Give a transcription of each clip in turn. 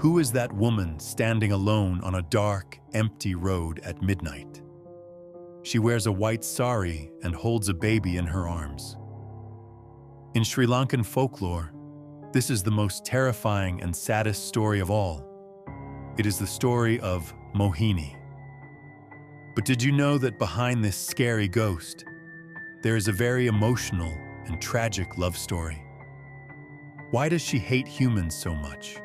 Who is that woman standing alone on a dark, empty road at midnight? She wears a white saree and holds a baby in her arms. In Sri Lankan folklore, this is the most terrifying and saddest story of all. It is the story of Mohini. But did you know that behind this scary ghost, there is a very emotional and tragic love story? Why does she hate humans so much?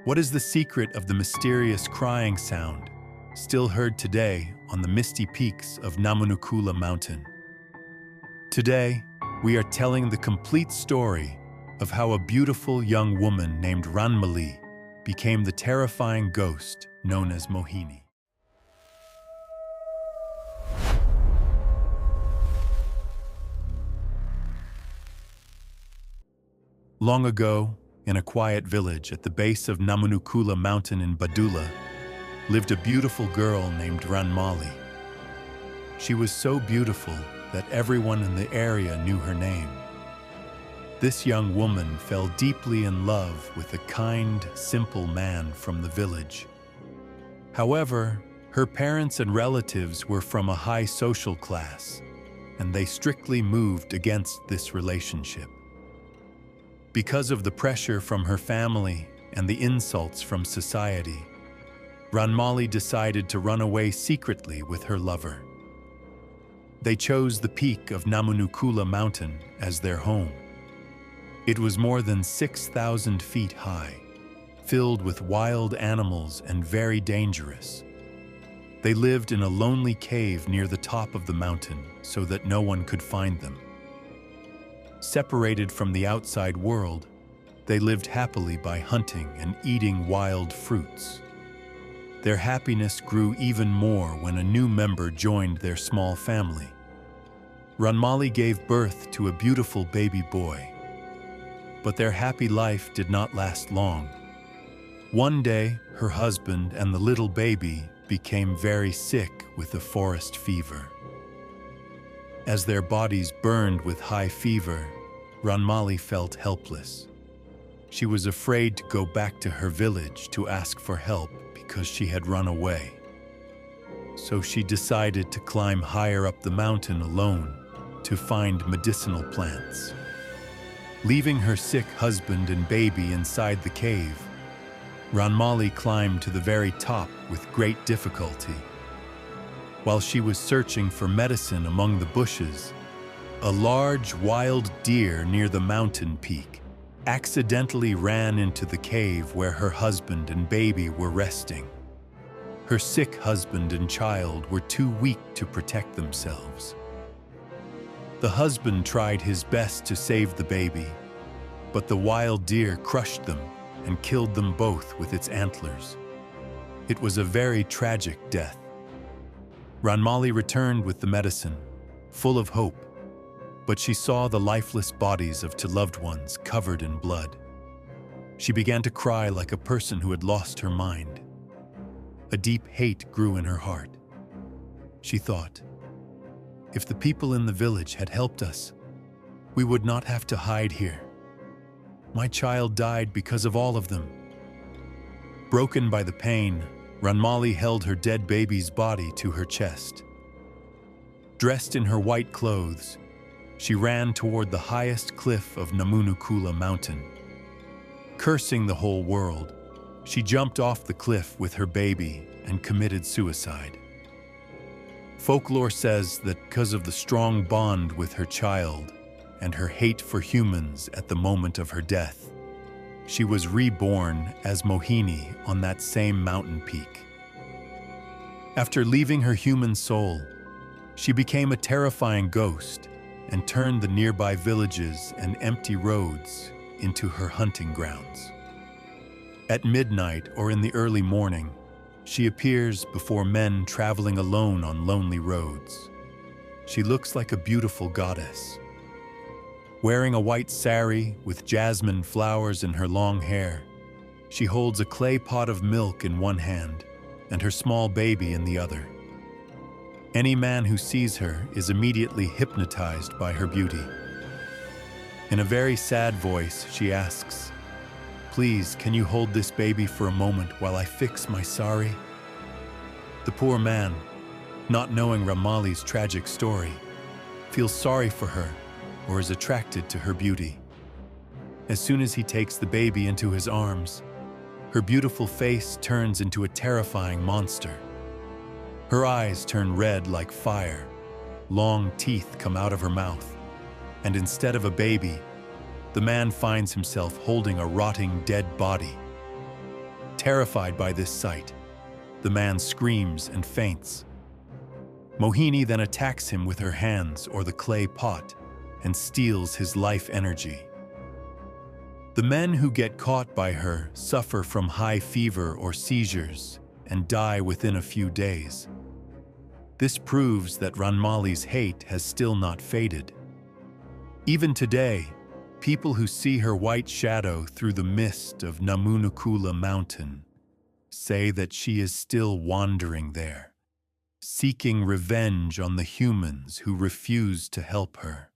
What is the secret of the mysterious crying sound still heard today on the misty peaks of Namunukula Mountain? Today, we are telling the complete story of how a beautiful young woman named Ranmali became the terrifying ghost known as Mohini. Long ago, in a quiet village at the base of Namunukula Mountain in Badula, lived a beautiful girl named Ranmali. She was so beautiful that everyone in the area knew her name. This young woman fell deeply in love with a kind, simple man from the village. However, her parents and relatives were from a high social class, and they strictly moved against this relationship. Because of the pressure from her family and the insults from society, Ranmali decided to run away secretly with her lover. They chose the peak of Namunukula Mountain as their home. It was more than 6,000 feet high, filled with wild animals and very dangerous. They lived in a lonely cave near the top of the mountain so that no one could find them. Separated from the outside world, they lived happily by hunting and eating wild fruits. Their happiness grew even more when a new member joined their small family. Ranmali gave birth to a beautiful baby boy. But their happy life did not last long. One day, her husband and the little baby became very sick with a forest fever. As their bodies burned with high fever, Ranmali felt helpless. She was afraid to go back to her village to ask for help because she had run away. So she decided to climb higher up the mountain alone to find medicinal plants. Leaving her sick husband and baby inside the cave, Ranmali climbed to the very top with great difficulty. While she was searching for medicine among the bushes, a large wild deer near the mountain peak accidentally ran into the cave where her husband and baby were resting. Her sick husband and child were too weak to protect themselves. The husband tried his best to save the baby, but the wild deer crushed them and killed them both with its antlers. It was a very tragic death. Ranmali returned with the medicine, full of hope, but she saw the lifeless bodies of two loved ones covered in blood. She began to cry like a person who had lost her mind. A deep hate grew in her heart. She thought, if the people in the village had helped us, we would not have to hide here. My child died because of all of them. Broken by the pain, Ranmali held her dead baby's body to her chest. Dressed in her white clothes, she ran toward the highest cliff of Namunukula Mountain. Cursing the whole world, she jumped off the cliff with her baby and committed suicide. Folklore says that because of the strong bond with her child and her hate for humans at the moment of her death, she was reborn as Mohini on that same mountain peak. After leaving her human soul, she became a terrifying ghost and turned the nearby villages and empty roads into her hunting grounds. At midnight or in the early morning, she appears before men traveling alone on lonely roads. She looks like a beautiful goddess. Wearing a white saree with jasmine flowers in her long hair, she holds a clay pot of milk in one hand and her small baby in the other. Any man who sees her is immediately hypnotized by her beauty. In a very sad voice, she asks, Please, can you hold this baby for a moment while I fix my saree? The poor man, not knowing Ranmali's tragic story, feels sorry for her or is attracted to her beauty. As soon as he takes the baby into his arms, her beautiful face turns into a terrifying monster. Her eyes turn red like fire, long teeth come out of her mouth, and instead of a baby, the man finds himself holding a rotting dead body. Terrified by this sight, the man screams and faints. Mohini then attacks him with her hands or the clay pot and steals his life energy. The men who get caught by her suffer from high fever or seizures and die within a few days. This proves that Ranmali's hate has still not faded. Even today, people who see her white shadow through the mist of Namunukula Mountain say that she is still wandering there, seeking revenge on the humans who refuse to help her.